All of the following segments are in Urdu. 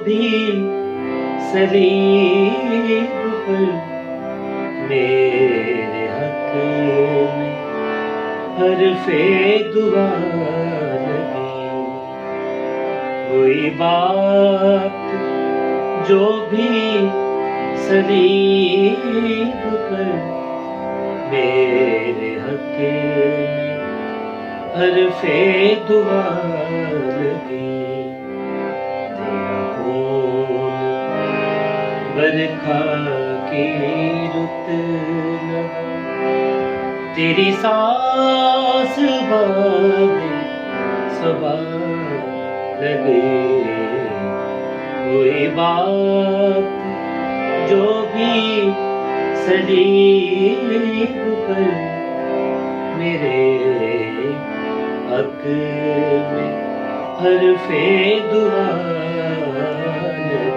بھی سلیب پر میرے حق میں حرف دعا لگی، کوئی بات جو بھی سلیب پر میرے حق میں حرف دعا لگی، تیرا خون برکھا کی رت لگا، تیری سانس باد صبا لگے، کوئی بات جو بھی سلیب پر میرے حق میں حرف دعا لگی۔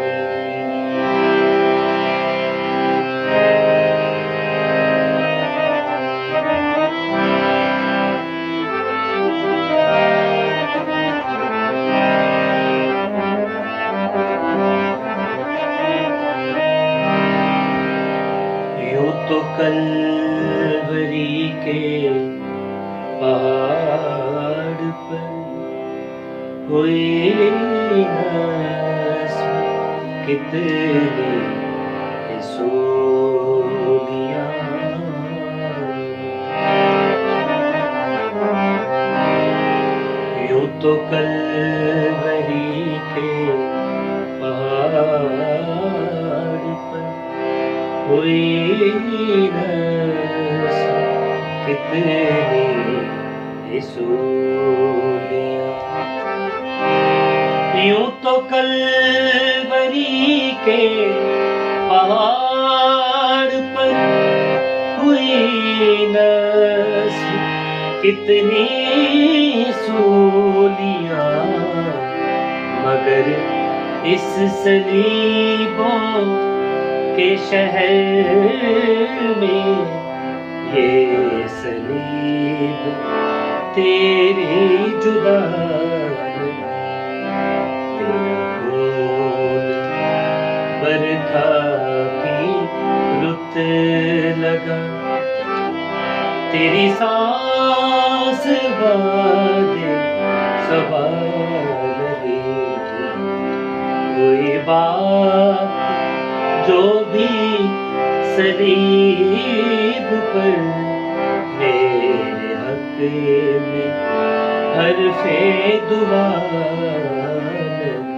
تو کلوری کے پہاڑ پر ہوئی نسل کتنی سولیاں، یوں تو کلوری کے پہاڑ پر ہوئی کتنی سولیاں، یوں تو کلوری کے پہاڑ پر ہوئی نسل کتنی سولیاں، مگر اس صلیبوں کے شہر میں یہ صلیب تیری جدا، تیرا خون برکھا کی رت لگا، تیری سانس باد صبا لگی، کوئی بات جو بھی صلیب پر میرے حق میں حرف دعا لگی۔